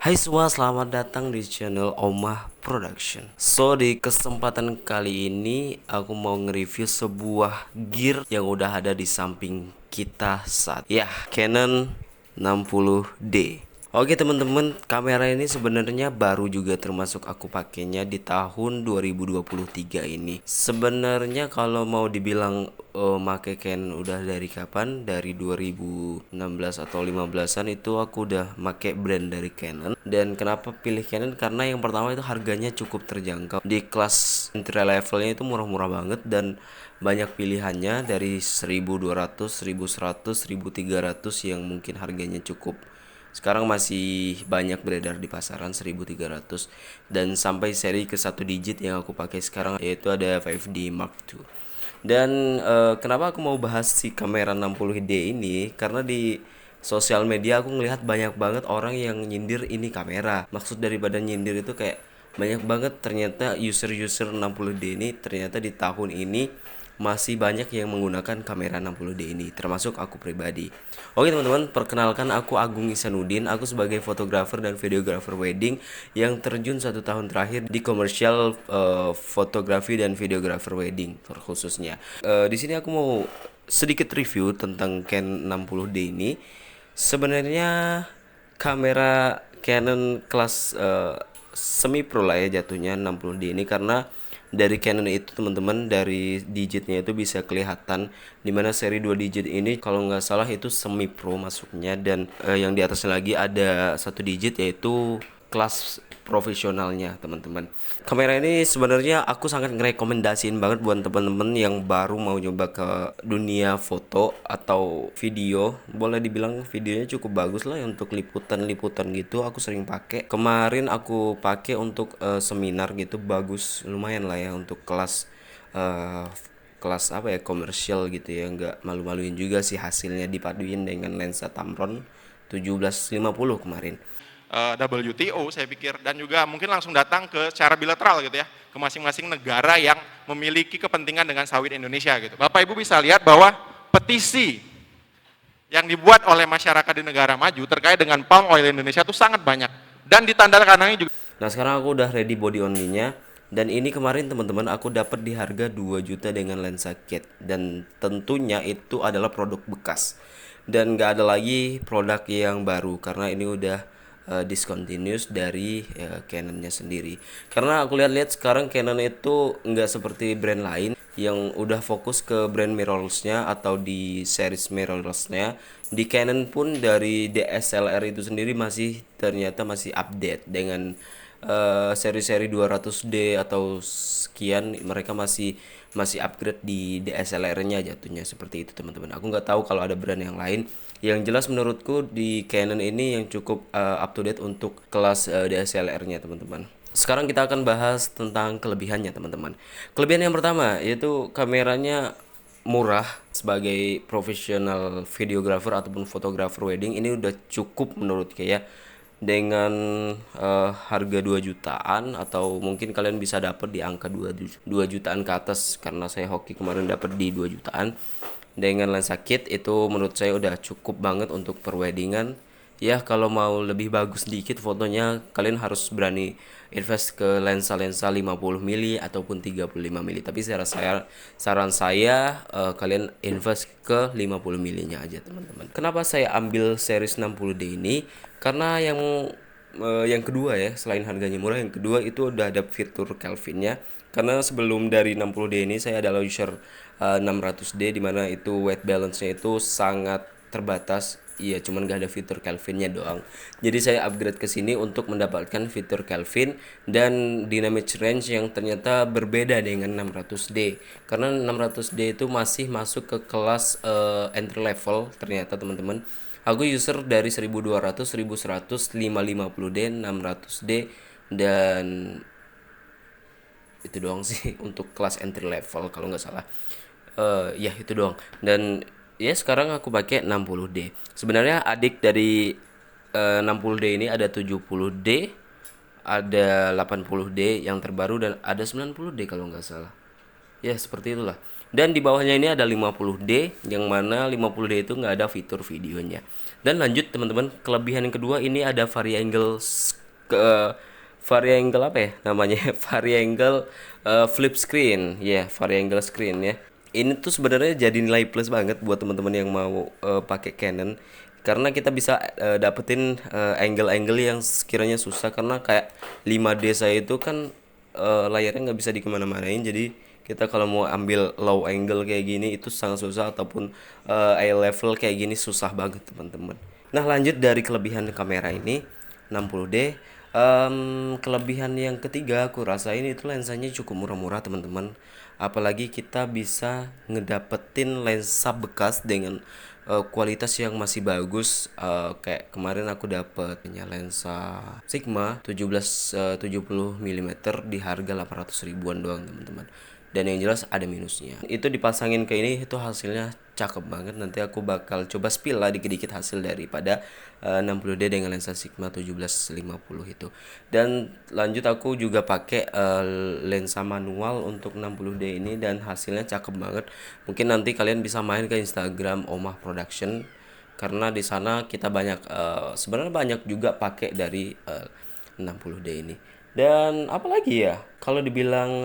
Hai semua, selamat datang di channel Omah Production. Di kesempatan kali ini aku mau nge-review sebuah gear yang udah ada di samping kita saat ya, Canon 60D. Oke teman-teman, kamera ini sebenarnya baru juga termasuk aku pakainya di tahun 2023 ini. Sebenarnya kalau mau dibilang make Canon udah dari kapan? Dari 2016 atau 15-an itu aku udah make brand dari Canon. Dan kenapa pilih Canon? Karena yang pertama itu harganya cukup terjangkau. Di kelas entry levelnya itu murah-murah banget dan banyak pilihannya dari 1200, 1100, 1300 yang mungkin harganya cukup. Sekarang masih banyak beredar di pasaran 1300 dan sampai seri ke satu digit yang aku pakai sekarang yaitu ada 5D Mark II. Dan kenapa aku mau bahas si kamera 60D ini? Karena di sosial media aku ngelihat banyak banget orang yang nyindir ini kamera. Maksud daripada nyindir itu kayak banyak banget ternyata user-user 60D ini ternyata di tahun ini masih banyak yang menggunakan kamera 60D ini, termasuk aku pribadi. Oke teman-teman, perkenalkan aku Agung Ihsanuddin. Aku sebagai fotografer dan videografer wedding yang terjun 1 tahun terakhir di komersial fotografi dan videografer wedding khususnya. Di sini aku mau sedikit review tentang Canon 60D ini. Sebenarnya kamera Canon kelas semi pro lah ya jatuhnya 60D ini, karena dari Canon itu teman-teman dari digitnya itu bisa kelihatan dimana seri 2 digit ini kalau nggak salah itu semi pro masuknya, dan yang di atasnya lagi ada 1 digit yaitu kelas profesionalnya teman-teman. Kamera ini sebenarnya aku sangat ngerekomendasiin banget buat teman-teman yang baru mau nyoba ke dunia foto atau video. Boleh dibilang videonya cukup bagus lah ya untuk liputan-liputan gitu. Aku sering pakai. Kemarin aku pakai untuk seminar gitu, bagus lumayan lah ya untuk kelas eh, kelas apa ya, komersial gitu ya, nggak malu-maluin juga sih hasilnya dipaduin dengan lensa Tamron 1750 kemarin. WTO saya pikir, dan juga mungkin langsung datang ke secara bilateral gitu ya ke masing-masing negara yang memiliki kepentingan dengan sawit Indonesia gitu. Bapak Ibu bisa lihat bahwa petisi yang dibuat oleh masyarakat di negara maju terkait dengan palm oil Indonesia itu sangat banyak dan ditandatangani juga. Nah sekarang aku udah ready body only-nya, dan ini kemarin teman-teman aku dapat di harga 2 juta dengan lensa kit, dan tentunya itu adalah produk bekas dan gak ada lagi produk yang baru karena ini udah discontinuous dari Canon-nya sendiri. Karena aku lihat-lihat sekarang Canon itu nggak seperti brand lain yang udah fokus ke brand mirrorless-nya atau di series mirrorless-nya. Di Canon pun dari DSLR itu sendiri masih ternyata masih update dengan seri-seri 200D atau sekian, mereka masih masih upgrade di DSLR-nya jatuhnya seperti itu teman-teman. Aku nggak tahu kalau ada brand yang lain. Yang jelas menurutku di Canon ini yang cukup up to date untuk kelas DSLR-nya teman-teman. Sekarang kita akan bahas tentang kelebihannya teman-teman. Kelebihan yang pertama yaitu kameranya murah. Sebagai profesional videographer ataupun fotografer wedding ini udah cukup menurut kayak dengan harga 2 jutaan, atau mungkin kalian bisa dapat di angka 2 jutaan ke atas karena saya hoki kemarin dapat di 2 jutaan dengan lensa kit. Itu menurut saya udah cukup banget untuk perweddingan. Ya kalau mau lebih bagus sedikit fotonya, kalian harus berani invest ke lensa-lensa 50 mili ataupun 35 mili. Tapi saran saya kalian invest ke 50 milinya aja teman-teman. Kenapa saya ambil series 60D ini? Karena yang kedua ya, selain harganya murah, yang kedua itu udah ada fitur Kelvinnya. Karena sebelum dari 60D ini saya adalah user 600D, dimana itu weight balance-nya itu sangat terbatas. Iya, cuman gak ada fitur Kelvinnya doang. Jadi saya upgrade ke sini untuk mendapatkan fitur Kelvin dan dynamic range yang ternyata berbeda dengan 600D. Karena 600D itu masih masuk ke kelas entry level ternyata teman-teman. Aku user dari 1200, 1100, 550D, 600D, dan itu doang sih untuk kelas entry level kalau nggak salah. Ya itu doang. Dan ya sekarang aku pakai 60D. Sebenarnya adik dari 60D ini ada 70D, ada 80D yang terbaru, dan ada 90D kalau nggak salah. Ya seperti itulah. Dan di bawahnya ini ada 50D, yang mana 50D itu nggak ada fitur videonya. Dan lanjut teman-teman, kelebihan yang kedua ini ada vari angle ke variangle apa ya namanya variangle flip screen ya, variangle screen ya. Ini tuh sebenarnya jadi nilai plus banget buat teman-teman yang mau pakai Canon, karena kita bisa dapetin angle-angle yang sekiranya susah, karena kayak 5D saya itu kan layarnya nggak bisa dikemana-manain, jadi kita kalau mau ambil low angle kayak gini itu sangat susah, ataupun eye level kayak gini susah banget teman-teman. Nah, lanjut dari kelebihan kamera ini 60D. Kelebihan yang ketiga aku rasain itu lensanya cukup murah-murah teman-teman. Apalagi kita bisa ngedapetin lensa bekas dengan kualitas yang masih bagus. Kayak kemarin aku dapet lensa Sigma 1770 mm di harga 800 ribuan doang teman-teman. Dan yang jelas ada minusnya. Itu dipasangin ke ini itu hasilnya cakep banget. Nanti aku bakal coba spill lah dikit-dikit hasil daripada 60D dengan lensa Sigma 1750 itu. Dan lanjut aku juga pakai lensa manual untuk 60D ini dan hasilnya cakep banget. Mungkin nanti kalian bisa main ke Instagram Omah Production, karena di sana kita banyak sebenarnya banyak juga pakai dari 60D ini. Dan apalagi ya, kalau dibilang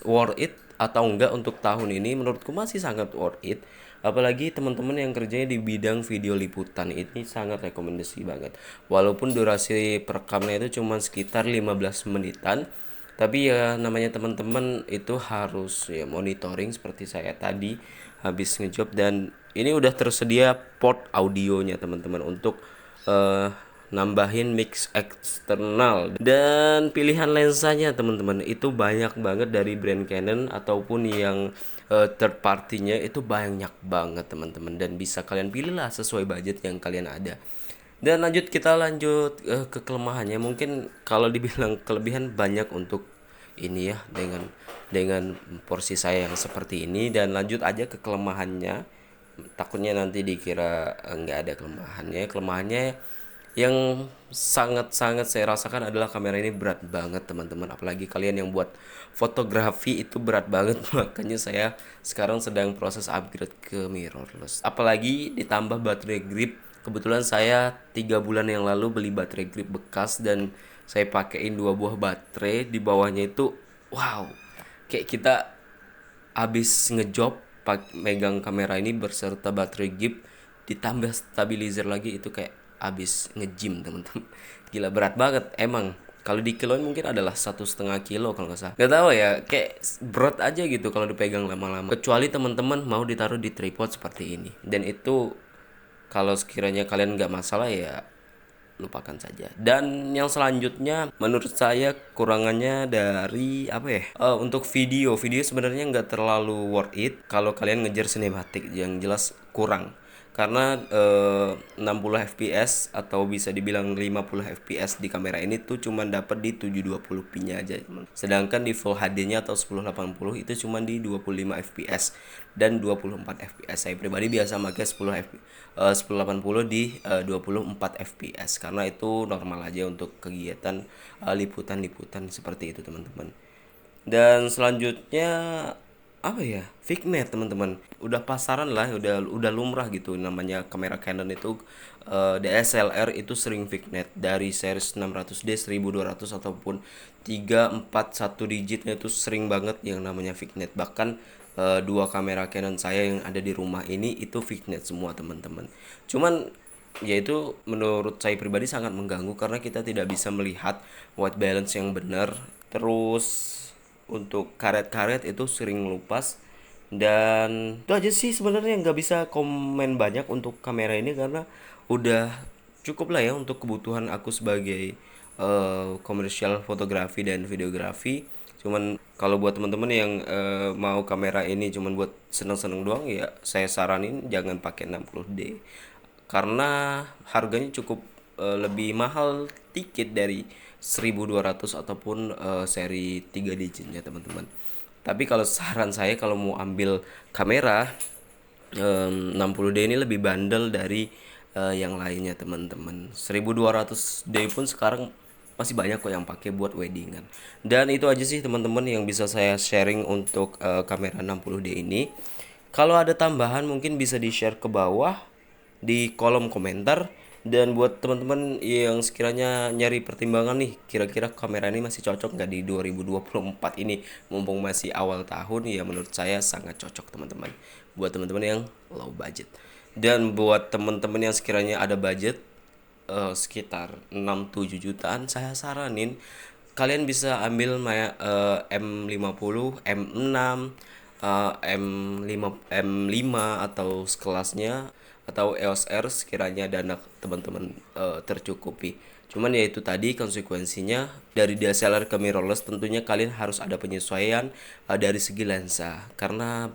worth it atau enggak untuk tahun ini, menurutku masih sangat worth it. Apalagi teman-teman yang kerjanya di bidang video liputan, ini sangat rekomendasi banget. Walaupun durasi perekamnya itu cuma sekitar 15 menitan, tapi ya namanya teman-teman itu harus ya monitoring seperti saya tadi habis ngejob. Dan ini udah tersedia port audionya teman-teman untuk eh, nambahin mix eksternal. Dan pilihan lensanya teman-teman itu banyak banget dari brand Canon ataupun yang third partinya itu banyak banget teman-teman, dan bisa kalian pilih lah sesuai budget yang kalian ada. Dan kita lanjut ke kelemahannya. Mungkin kalau dibilang kelebihan banyak untuk ini ya, dengan porsi saya yang seperti ini. Dan lanjut aja ke kelemahannya, takutnya nanti dikira nggak ada kelemahannya. Kelemahannya yang sangat-sangat saya rasakan adalah kamera ini berat banget teman-teman. Apalagi kalian yang buat fotografi itu berat banget. Makanya saya sekarang sedang proses upgrade ke mirrorless. Apalagi ditambah baterai grip. Kebetulan saya 3 bulan yang lalu beli baterai grip bekas dan saya pakein 2 buah baterai. Di bawahnya itu wow, kayak kita habis ngejob megang kamera ini berserta baterai grip ditambah stabilizer lagi, itu kayak habis nge-gym teman-teman. Gila berat banget emang. Kalau di kiloin mungkin adalah 1,5 kilo kalau nggak salah. Gak tahu ya, kayak berat aja gitu kalau dipegang lama-lama. Kecuali teman-teman mau ditaruh di tripod seperti ini. Dan itu kalau sekiranya kalian nggak masalah ya lupakan saja. Dan yang selanjutnya menurut saya kurangannya dari apa ya, untuk video sebenarnya nggak terlalu worth it kalau kalian ngejar sinematik, yang jelas kurang. Karena 60 fps atau bisa dibilang 50 fps di kamera ini tuh cuman dapat di 720p nya aja teman. Sedangkan di full HD nya atau 1080 itu cuman di 25 fps dan 24 fps. Saya pribadi biasa pakai 1080 di 24 fps karena itu normal aja untuk kegiatan liputan-liputan seperti itu teman-teman. Dan selanjutnya apa ya, Fignet teman-teman, udah pasaran lah, udah lumrah gitu namanya kamera Canon itu. DSLR itu sering Fignet dari series 600D 1200 ataupun 341 digitnya itu sering banget yang namanya Fignet. Bahkan dua kamera Canon saya yang ada di rumah ini itu Fignet semua teman-teman. Cuman yaitu menurut saya pribadi sangat mengganggu karena kita tidak bisa melihat white balance yang benar. Terus untuk karet-karet itu sering lupas. Dan itu aja sih sebenarnya, nggak bisa komen banyak untuk kamera ini karena udah cukup lah ya untuk kebutuhan aku sebagai komersial fotografi dan videografi. Cuman kalau buat teman-teman yang mau kamera ini cuman buat seneng-seneng doang, ya saya saranin jangan pakai 60D karena harganya cukup lebih mahal dikit dari 1.200 ataupun seri 3 digitnya teman-teman. Tapi kalau saran saya kalau mau ambil kamera 60D ini lebih bandel dari yang lainnya teman-teman. 1.200D pun sekarang masih banyak kok yang pakai buat weddingan. Dan itu aja sih teman-teman yang bisa saya sharing untuk kamera 60D ini. Kalau ada tambahan mungkin bisa di-share ke bawah di kolom komentar. Dan buat teman-teman yang sekiranya nyari pertimbangan nih, kira-kira kamera ini masih cocok nggak di 2024 ini, mumpung masih awal tahun, ya menurut saya sangat cocok teman-teman. Buat teman-teman yang low budget. Dan buat teman-teman yang sekiranya ada budget sekitar 6-7 jutaan, saya saranin kalian bisa ambil M50, M6, M5 atau sekelasnya, atau EOS R sekiranya dana teman-teman tercukupi. Cuman ya itu tadi konsekuensinya dari DSLR ke mirrorless, tentunya kalian harus ada penyesuaian dari segi lensa, karena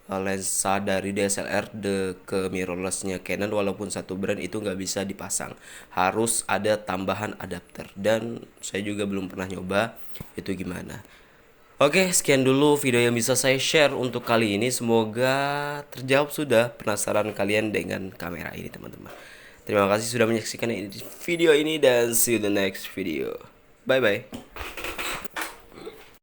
lensa dari DSLR ke mirrorlessnya Canon walaupun satu brand itu nggak bisa dipasang, harus ada tambahan adapter, dan saya juga belum pernah nyoba itu gimana. Oke, sekian dulu video yang bisa saya share untuk kali ini. Semoga terjawab sudah penasaran kalian dengan kamera ini, teman-teman. Terima kasih sudah menyaksikan video ini dan see you the next video. Bye bye.